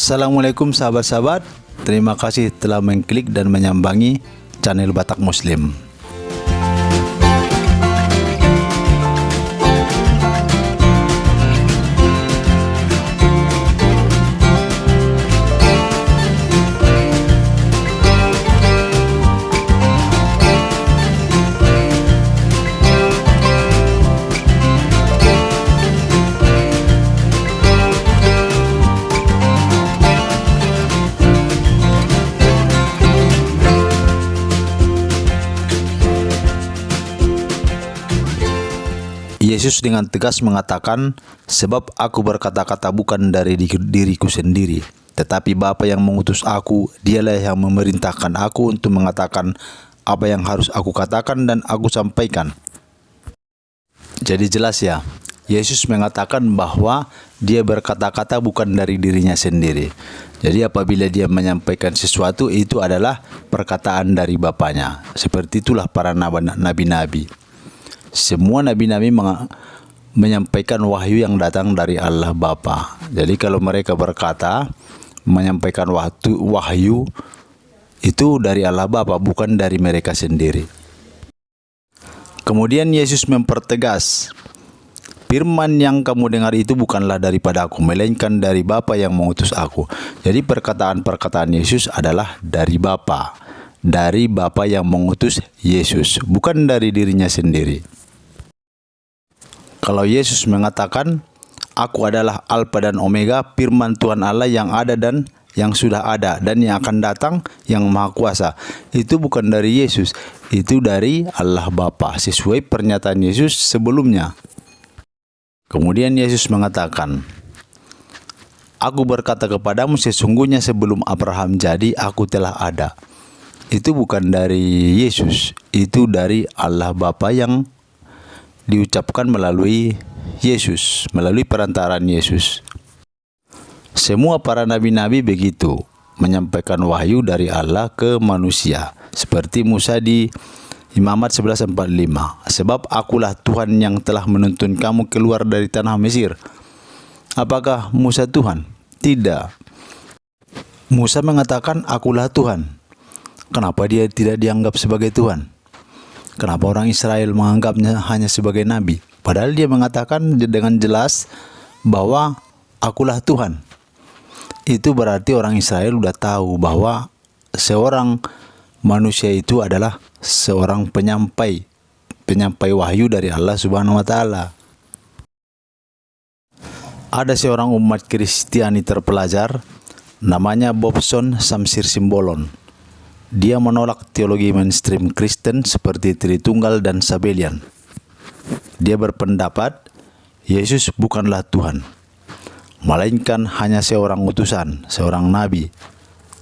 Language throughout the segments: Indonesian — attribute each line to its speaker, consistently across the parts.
Speaker 1: Assalamualaikum sahabat-sahabat, terima kasih telah mengklik dan menyambangi channel Batak Muslim. Yesus dengan tegas mengatakan, "Sebab aku berkata-kata bukan dari diriku sendiri, tetapi Bapa yang mengutus aku, dialah yang memerintahkan aku untuk mengatakan apa yang harus aku katakan dan aku sampaikan." Jadi jelas ya, Yesus mengatakan bahwa dia berkata-kata bukan dari dirinya sendiri. Jadi apabila dia menyampaikan sesuatu, itu adalah perkataan dari Bapanya. Seperti itulah para nabi-nabi. Semua nabi-nabi menyampaikan wahyu yang datang dari Allah Bapa. Jadi kalau mereka berkata menyampaikan wahyu itu dari Allah Bapa, bukan dari mereka sendiri. Kemudian Yesus mempertegas, "Firman yang kamu dengar itu bukanlah daripada aku, melainkan dari Bapa yang mengutus aku." Jadi perkataan-perkataan Yesus adalah dari Bapa yang mengutus Yesus, bukan dari dirinya sendiri. Kalau Yesus mengatakan, "Aku adalah Alfa dan Omega, firman Tuhan Allah yang ada dan yang sudah ada dan yang akan datang, yang Maha Kuasa," itu bukan dari Yesus, itu dari Allah Bapa, sesuai pernyataan Yesus sebelumnya. Kemudian Yesus mengatakan, "Aku berkata kepadamu, sesungguhnya sebelum Abraham jadi, aku telah ada." Itu bukan dari Yesus, itu dari Allah Bapa yang diucapkan melalui Yesus, melalui perantaraan Yesus. Semua para nabi-nabi begitu, menyampaikan wahyu dari Allah ke manusia. Seperti Musa di Imamat 11:45, "Sebab akulah Tuhan yang telah menuntun kamu keluar dari tanah Mesir." Apakah Musa Tuhan? Tidak. Musa mengatakan, "Akulah Tuhan." Kenapa dia tidak dianggap sebagai Tuhan? Kenapa orang Israel menganggapnya hanya sebagai nabi? Padahal dia mengatakan dengan jelas bahwa akulah Tuhan. Itu berarti orang Israel sudah tahu bahwa seorang manusia itu adalah seorang penyampai wahyu dari Allah Subhanahu wa taala. Ada seorang umat Kristiani terpelajar namanya Bobson Samsir Simbolon. Dia menolak teologi mainstream Kristen seperti Tritunggal dan Sabellian. Dia berpendapat Yesus bukanlah Tuhan, melainkan hanya seorang utusan, seorang nabi.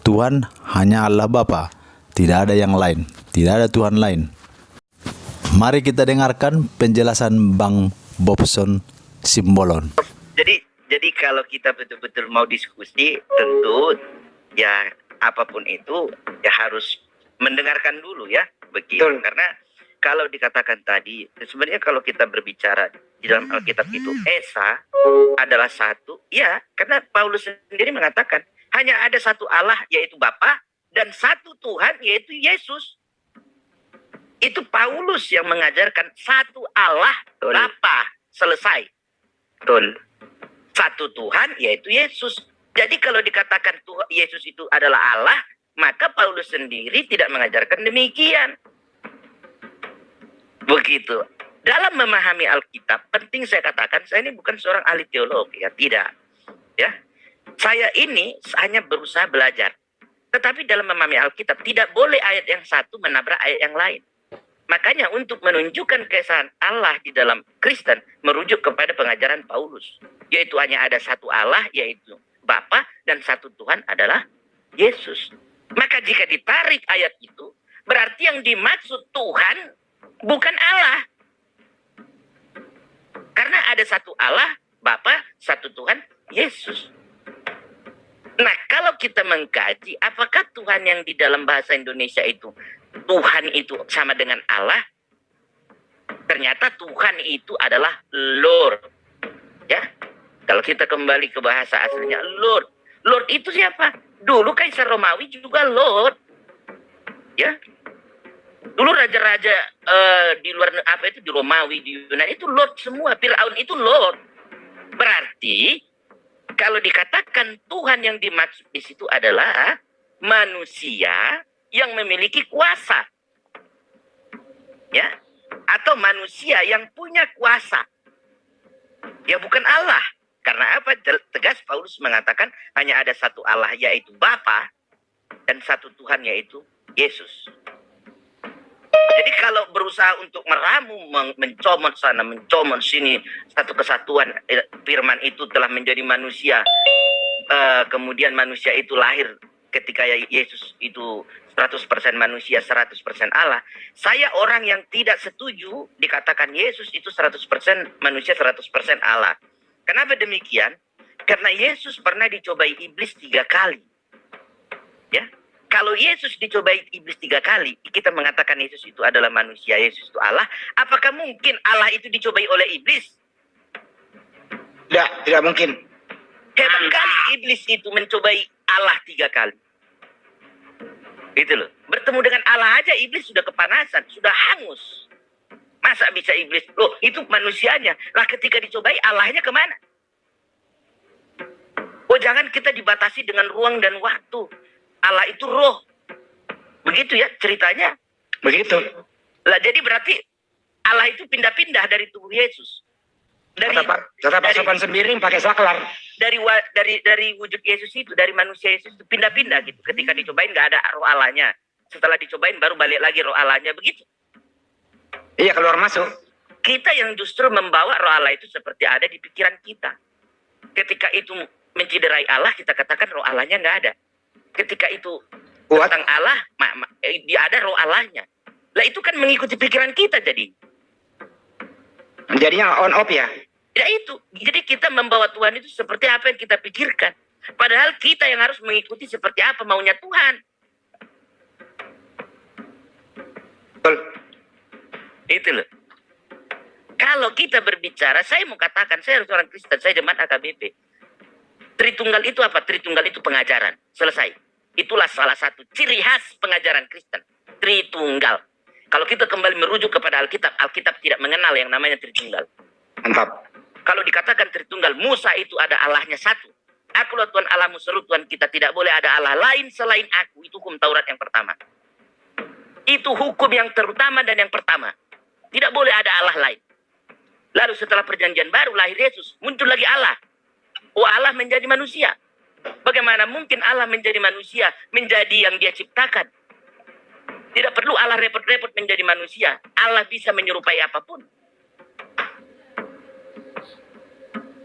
Speaker 1: Tuhan hanya Allah Bapa, tidak ada yang lain, tidak ada Tuhan lain. Mari kita dengarkan penjelasan Bang Bobson Simbolon.
Speaker 2: Jadi kalau kita betul-betul mau diskusi, tentu ya apapun itu ya harus mendengarkan dulu ya, begitu. Betul. Karena kalau dikatakan tadi, sebenarnya kalau kita berbicara di dalam Alkitab itu Esa adalah satu, ya, karena Paulus sendiri mengatakan hanya ada satu Allah yaitu Bapa dan satu Tuhan yaitu Yesus. Itu Paulus yang mengajarkan satu Allah, betul, Bapa, selesai. Betul. Satu Tuhan yaitu Yesus. Jadi kalau dikatakan Tuhan Yesus itu adalah Allah, maka Paulus sendiri tidak mengajarkan demikian. Begitu. Dalam memahami Alkitab, penting saya katakan, saya ini bukan seorang ahli teologi, ya, tidak. Ya. Saya ini hanya berusaha belajar. Tetapi dalam memahami Alkitab, tidak boleh ayat yang satu menabrak ayat yang lain. Makanya untuk menunjukkan keesaan Allah di dalam Kristen, merujuk kepada pengajaran Paulus. Yaitu hanya ada satu Allah, yaitu Bapa, dan satu Tuhan adalah Yesus. Maka jika ditarik ayat itu, berarti yang dimaksud Tuhan bukan Allah. Karena ada satu Allah, Bapa, satu Tuhan, Yesus. Nah, kalau kita mengkaji, apakah Tuhan yang di dalam bahasa Indonesia itu, Tuhan itu sama dengan Allah? Ternyata Tuhan itu adalah Lord. Ya, kalau kita kembali ke bahasa aslinya, Lord. Lord itu siapa? Dulu Kaisar Romawi juga Lord. Ya. Dulu raja-raja di luar apa itu di Romawi, di Yunani itu Lord semua. Firaun itu Lord. Berarti kalau dikatakan Tuhan yang dimaksud di situ adalah manusia yang memiliki kuasa. Ya. Atau manusia yang punya kuasa. Ya bukan Allah. Karena apa? Tegas Paulus mengatakan hanya ada satu Allah yaitu Bapa dan satu Tuhan yaitu Yesus. Jadi kalau berusaha untuk meramu, mencomot sana, mencomot sini, satu kesatuan, firman itu telah menjadi manusia. Kemudian manusia itu lahir ketika Yesus itu 100% manusia, 100% Allah. Saya orang yang tidak setuju dikatakan Yesus itu 100% manusia, 100% Allah. Kenapa demikian? Karena Yesus pernah dicobai iblis 3 kali. Ya, kalau Yesus dicobai iblis 3 kali, kita mengatakan Yesus itu adalah manusia, Yesus itu Allah. Apakah mungkin Allah itu dicobai oleh iblis?
Speaker 3: Tidak mungkin.
Speaker 2: Hebat kali iblis itu mencobai Allah 3 kali. Itu loh. Bertemu dengan Allah aja iblis sudah kepanasan, sudah hangus. Masa bisa iblis? Loh, itu manusianya. Lah ketika dicobai Allahnya kemana? Oh, jangan kita dibatasi dengan ruang dan waktu. Allah itu roh. Begitu ya ceritanya.
Speaker 3: Begitu.
Speaker 2: Lah jadi berarti Allah itu pindah-pindah dari tubuh Yesus.
Speaker 3: Tetap pasokan sendiri pakai saklar.
Speaker 2: Dari wujud Yesus itu, dari manusia Yesus itu pindah-pindah gitu. Ketika dicobain nggak ada roh Allahnya. Setelah dicobain baru balik lagi roh Allahnya, begitu.
Speaker 3: Iya, keluar masuk.
Speaker 2: Kita yang justru membawa roh Allah itu seperti ada di pikiran kita. Ketika itu menciderai Allah, kita katakan roh Allahnya nggak ada. Ketika itu tentang Allah, dia ada roh Allahnya. Lah itu kan mengikuti pikiran kita jadi.
Speaker 3: Jadinya on off ya.
Speaker 2: Ya itu. Jadi kita membawa Tuhan itu seperti apa yang kita pikirkan. Padahal kita yang harus mengikuti seperti apa maunya Tuhan.
Speaker 3: Betul.
Speaker 2: Itu loh. Kalau kita berbicara, saya mau katakan, saya harus orang Kristen, saya jemaat AKBP. Tritunggal itu apa? Tritunggal itu pengajaran. Selesai. Itulah salah satu ciri khas pengajaran Kristen. Tritunggal. Kalau kita kembali merujuk kepada Alkitab, Alkitab tidak mengenal yang namanya Tritunggal.
Speaker 3: Mantap.
Speaker 2: Kalau dikatakan Tritunggal, Musa itu ada Allahnya satu. Akulah Tuhan Allahmu, seru Tuhan kita. Tidak boleh ada Allah lain selain aku. Itu hukum Taurat yang pertama. Itu hukum yang terutama dan yang pertama. Tidak boleh ada Allah lain. Lalu setelah perjanjian baru lahir Yesus. Muncul lagi Allah. Oh, Allah menjadi manusia. Bagaimana mungkin Allah menjadi manusia? Menjadi yang dia ciptakan. Tidak perlu Allah repot-repot menjadi manusia. Allah bisa menyerupai apapun.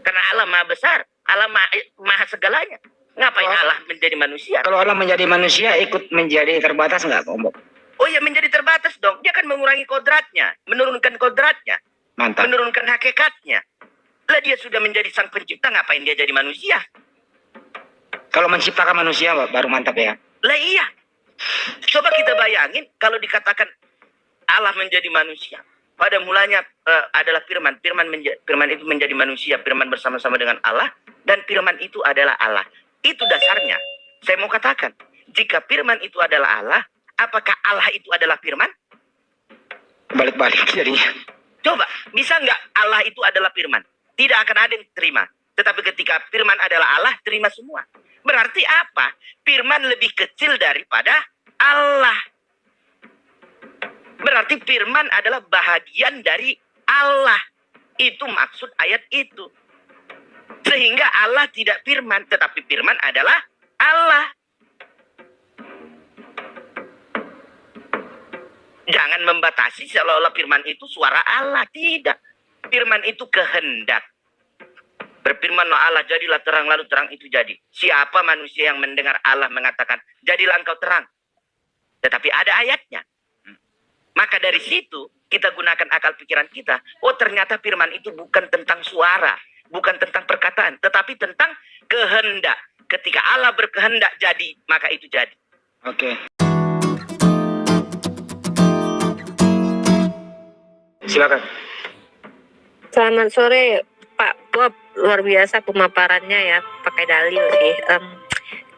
Speaker 2: Karena Allah maha besar. Allah maha segalanya. Ngapain Allah menjadi manusia?
Speaker 3: Kalau Allah menjadi manusia ikut menjadi terbatas nggak, Om?
Speaker 2: Oh ya, menjadi terbatas dong. Dia kan mengurangi kodratnya. Menurunkan kodratnya.
Speaker 3: Mantap.
Speaker 2: Menurunkan hakikatnya. Lah dia sudah menjadi sang pencipta, ngapain dia jadi manusia?
Speaker 3: Kalau menciptakan manusia baru mantap ya.
Speaker 2: Lah iya. Coba kita bayangin kalau dikatakan Allah menjadi manusia. Pada mulanya adalah firman. Firman itu menjadi manusia. Firman bersama-sama dengan Allah. Dan firman itu adalah Allah. Itu dasarnya. Saya mau katakan. Jika firman itu adalah Allah. Apakah Allah itu adalah firman?
Speaker 3: Balik-balik jadinya.
Speaker 2: Coba. Bisa nggak Allah itu adalah firman? Tidak akan ada yang terima. Tetapi ketika firman adalah Allah, terima semua. Berarti apa? Firman lebih kecil daripada Allah. Berarti firman adalah bahagian dari Allah. Itu maksud ayat itu. Sehingga Allah tidak firman, tetapi firman adalah Allah. Jangan membatasi seolah-olah firman itu suara Allah. Tidak. Firman itu kehendak. Berfirmanlah Allah, jadilah terang, lalu terang itu jadi. Siapa manusia yang mendengar Allah mengatakan, jadilah engkau terang. Tetapi ada ayatnya. Maka dari situ, kita gunakan akal pikiran kita. Oh, ternyata firman itu bukan tentang suara. Bukan tentang perkataan. Tetapi tentang kehendak. Ketika Allah berkehendak jadi, maka itu jadi.
Speaker 3: Oke. Silakan.
Speaker 4: Selamat sore Pak Bob, luar biasa pemaparannya ya, pakai dalil sih.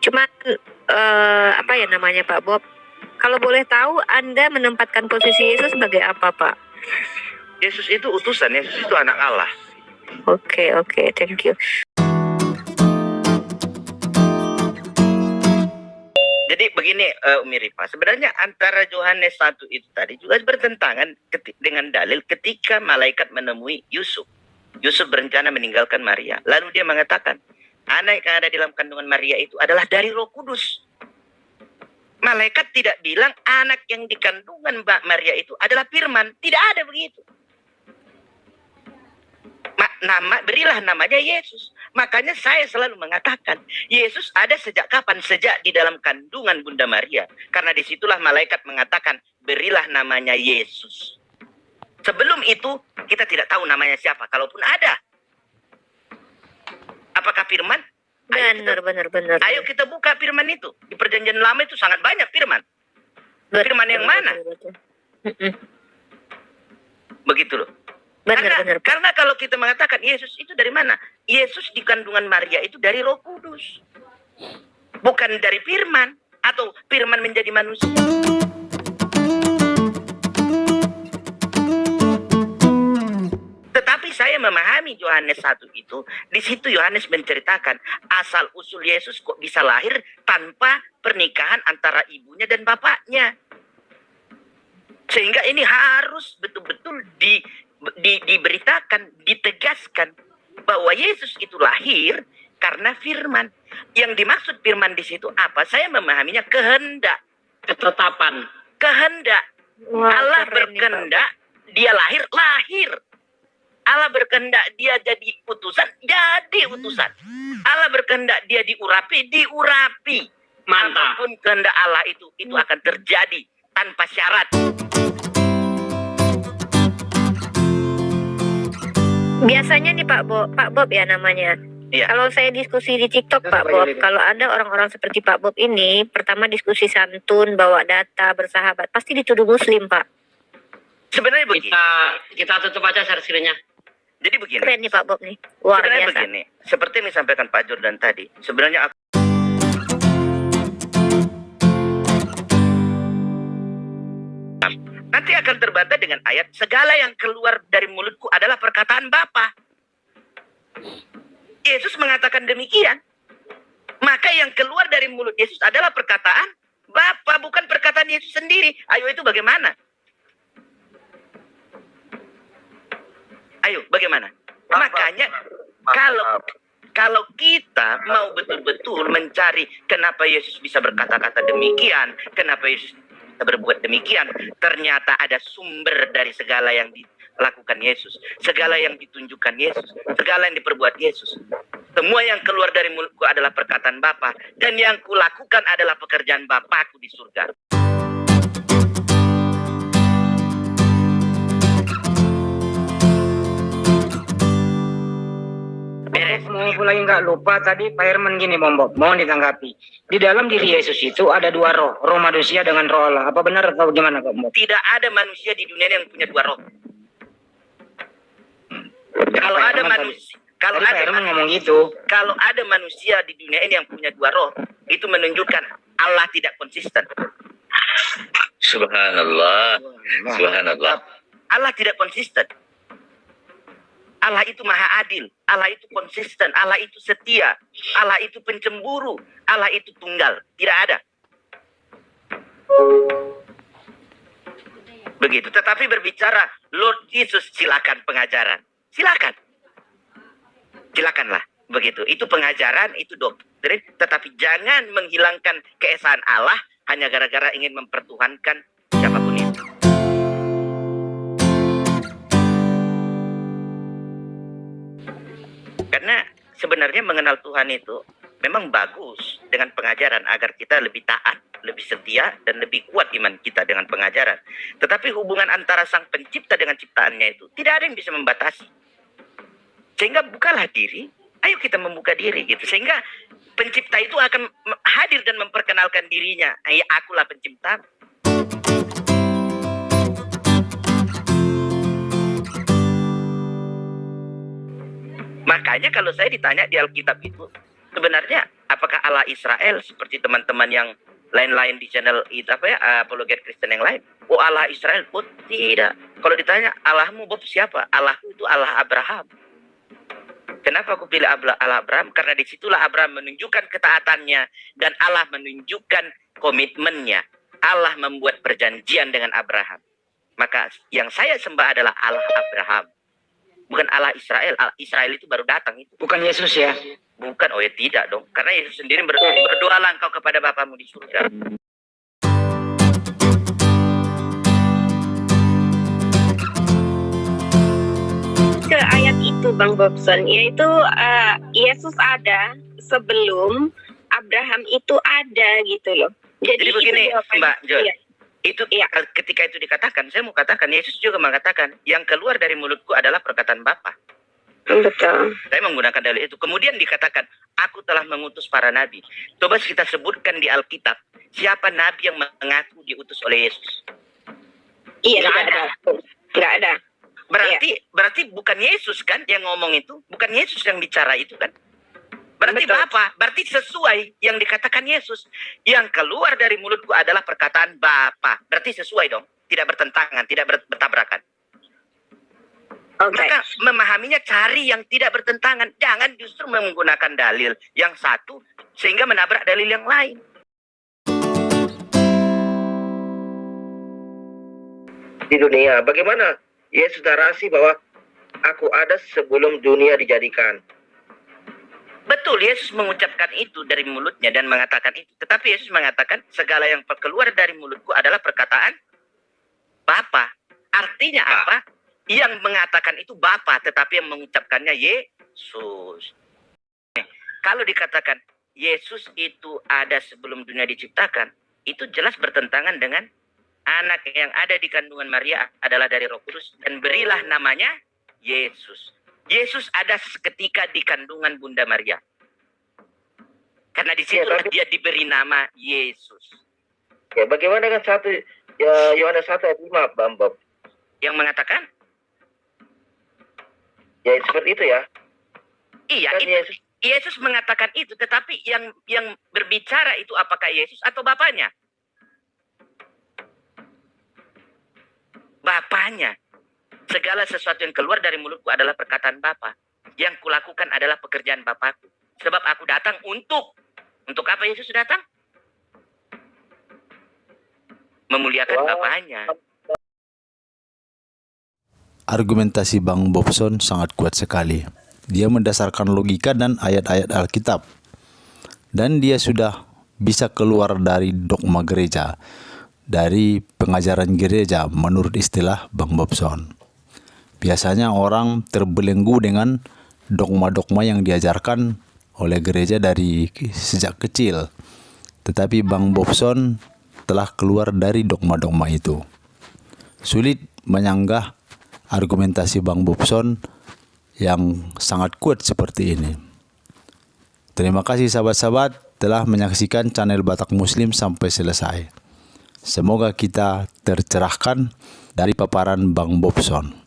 Speaker 4: Cuman apa ya namanya Pak Bob? Kalau boleh tahu Anda menempatkan posisi Yesus sebagai apa Pak?
Speaker 2: Yesus itu utusan, Yesus itu anak Allah.
Speaker 4: Oke, thank you.
Speaker 2: Jadi begini Umi Rifa, sebenarnya antara Yohanes 1 itu tadi juga bertentangan dengan dalil ketika malaikat menemui Yusuf. Yusuf berencana meninggalkan Maria. Lalu dia mengatakan, anak yang ada dalam kandungan Maria itu adalah dari Roh Kudus. Malaikat tidak bilang anak yang di kandungan Mbak Maria itu adalah firman. Tidak ada begitu. Berilah namanya Yesus. Makanya saya selalu mengatakan, Yesus ada sejak kapan? Sejak di dalam kandungan Bunda Maria. Karena disitulah malaikat mengatakan, berilah namanya Yesus. Sebelum itu, kita tidak tahu namanya siapa. Kalaupun ada. Apakah firman?
Speaker 4: Benar.
Speaker 2: Ayo kita buka firman itu. Di perjanjian lama itu sangat banyak firman. Firman yang mana? Begitu loh.
Speaker 4: Benar.
Speaker 2: Karena kalau kita mengatakan Yesus itu dari mana? Yesus di kandungan Maria itu dari Roh Kudus. Bukan dari firman. Atau firman menjadi manusia. Tetapi saya memahami Yohanes 1 itu, di situ Yohanes menceritakan asal usul Yesus kok bisa lahir tanpa pernikahan antara ibunya dan bapaknya. Sehingga ini harus betul-betul diberitakan, ditegaskan bahwa Yesus itu lahir karena firman. Yang dimaksud firman di situ apa? Saya memahaminya kehendak,
Speaker 3: Ketetapan.
Speaker 2: kehendak.
Speaker 4: Wah,
Speaker 2: Allah
Speaker 4: keren nih, Pak.
Speaker 2: berkehendak, dia lahir. Allah berkehendak dia jadi utusan, jadi utusan. Allah berkehendak dia diurapi.
Speaker 3: Mantap.
Speaker 2: Apapun kehendak Allah itu akan terjadi tanpa syarat.
Speaker 4: Biasanya nih Pak Bob ya namanya.
Speaker 2: Iya.
Speaker 4: Kalau saya diskusi di TikTok Pak Bob, kalau ada orang-orang seperti Pak Bob ini, pertama diskusi santun, bawa data, bersahabat, pasti dituduh Muslim Pak.
Speaker 2: Sebenarnya begini.
Speaker 3: Kita tutup aja share screen-nya.
Speaker 2: Jadi begini.
Speaker 4: Keren nih Pak Bob nih, luar
Speaker 2: Sebenarnya
Speaker 4: biasa.
Speaker 2: begini. Seperti yang disampaikan Pak Jordan tadi. Sebenarnya nanti akan terbantah dengan ayat segala yang keluar dari mulutku adalah perkataan Bapa. Yesus mengatakan demikian. Maka yang keluar dari mulut Yesus adalah perkataan Bapa, bukan perkataan Yesus sendiri. Ayo itu bagaimana? Ayo bagaimana? Makanya kalau kita mau betul-betul mencari kenapa Yesus bisa berkata-kata demikian, kenapa Yesus bisa berbuat demikian, ternyata ada sumber dari segala yang dilakukan Yesus, segala yang ditunjukkan Yesus, segala yang diperbuat Yesus. Semua yang keluar dari mulutku adalah perkataan Bapa, dan yang kulakukan adalah pekerjaan Bapakku di surga.
Speaker 3: Mau lagi nggak lupa tadi Pak Herman gini Bob, mohon ditanggapi. Di dalam diri Yesus itu ada dua roh, roh manusia dengan roh Allah. Apa benar atau gimana Bob?
Speaker 2: Tidak ada manusia di dunia ini yang punya dua roh. Kalau ada manusia, kalau ada manusia di dunia ini yang punya dua roh, itu menunjukkan Allah tidak konsisten.
Speaker 5: Subhanallah. Subhanallah.
Speaker 2: Allah tidak konsisten. Allah itu maha adil, Allah itu konsisten, Allah itu setia, Allah itu pencemburu, Allah itu tunggal, tidak ada. Begitu, tetapi berbicara Lord Jesus, silakan pengajaran, silakanlah, begitu. Itu pengajaran, itu doktrin, tetapi jangan menghilangkan keesaan Allah hanya gara-gara ingin mempertuhankan siapapun itu. Karena sebenarnya mengenal Tuhan itu memang bagus dengan pengajaran agar kita lebih taat, lebih setia, dan lebih kuat iman kita dengan pengajaran. Tetapi hubungan antara sang pencipta dengan ciptaannya itu tidak ada yang bisa membatasi. Sehingga bukalah diri, ayo kita membuka diri gitu. Sehingga pencipta itu akan hadir dan memperkenalkan dirinya. Akulah pencipta. Makanya kalau saya ditanya di Alkitab itu, sebenarnya apakah Allah Israel seperti teman-teman yang lain-lain di channel itu apologet Kristen yang lain? Oh, Allah Israel? Oh, tidak. Kalau ditanya Allahmu Bob siapa? Allahku itu Allah Abraham. Kenapa aku pilih Allah Abraham? Karena disitulah Abraham menunjukkan ketaatannya dan Allah menunjukkan komitmennya. Allah membuat perjanjian dengan Abraham. Maka yang saya sembah adalah Allah Abraham, bukan Allah Israel. Allah Israel itu baru datang itu.
Speaker 3: Bukan Yesus ya?
Speaker 2: Bukan. Oh ya, tidak dong. Karena Yesus sendiri berdoalah engkau kepada Bapamu di surga.
Speaker 4: Ke ayat itu Bang Bobson, yaitu Yesus ada sebelum Abraham itu ada gitu loh.
Speaker 2: Jadi begini Mbak Jol,
Speaker 4: Iya.
Speaker 2: itu ketika itu dikatakan, saya mau katakan Yesus juga mengatakan yang keluar dari mulutku adalah perkataan Bapa.
Speaker 4: Betul.
Speaker 2: Saya menggunakan dalil itu. Kemudian dikatakan, aku telah mengutus para nabi. Coba kita sebutkan di Alkitab, siapa nabi yang mengaku diutus oleh Yesus?
Speaker 4: Iya,
Speaker 2: Nggak
Speaker 4: nggak ada. Nggak ada.
Speaker 2: Berarti bukan Yesus kan yang ngomong itu? Bukan Yesus yang bicara itu kan? Berarti
Speaker 4: Betul.
Speaker 2: Bapa, berarti sesuai yang dikatakan Yesus. Yang keluar dari mulutku adalah perkataan Bapa. Berarti sesuai dong, tidak bertentangan, tidak bertabrakan.
Speaker 4: Oke.
Speaker 2: Maka memahaminya cari yang tidak bertentangan. Jangan justru menggunakan dalil yang satu sehingga menabrak dalil yang lain. Di dunia, bagaimana Yesus narasi bahwa aku ada sebelum dunia dijadikan? Betul, Yesus mengucapkan itu dari mulutnya dan mengatakan itu. Tetapi Yesus mengatakan segala yang keluar dari mulutku adalah perkataan Bapa. Artinya apa? Yang mengatakan itu Bapa, tetapi yang mengucapkannya Yesus. Kalau dikatakan Yesus itu ada sebelum dunia diciptakan, itu jelas bertentangan dengan anak yang ada di kandungan Maria adalah dari Roh Kudus dan berilah namanya Yesus. Yesus ada seketika di kandungan Bunda Maria. Karena di situ dia diberi nama Yesus.
Speaker 6: Ya, bagaimana dengan Yohanes 1 ayat 5, Bang Bob?
Speaker 2: Yang mengatakan?
Speaker 6: Ya, seperti itu ya.
Speaker 2: Iya,
Speaker 6: Kan
Speaker 2: itu. Yesus mengatakan itu, tetapi yang berbicara itu apakah Yesus atau Bapaknya? Bapaknya. Segala sesuatu yang keluar dari mulutku adalah perkataan Bapa. Yang kulakukan adalah pekerjaan Bapakku. Sebab aku datang untuk apa Yesus datang? Memuliakan Bapaknya.
Speaker 1: Argumentasi Bang Bobson sangat kuat sekali. Dia mendasarkan logika dan ayat-ayat Alkitab. Dan dia sudah bisa keluar dari dogma gereja, dari pengajaran gereja menurut istilah Bang Bobson. Biasanya orang terbelenggu dengan dogma-dogma yang diajarkan oleh gereja dari sejak kecil. Tetapi Bang Bobson telah keluar dari dogma-dogma itu. Sulit menyanggah argumentasi Bang Bobson yang sangat kuat seperti ini. Terima kasih sahabat-sahabat telah menyaksikan channel Batak Muslim sampai selesai. Semoga kita tercerahkan dari paparan Bang Bobson.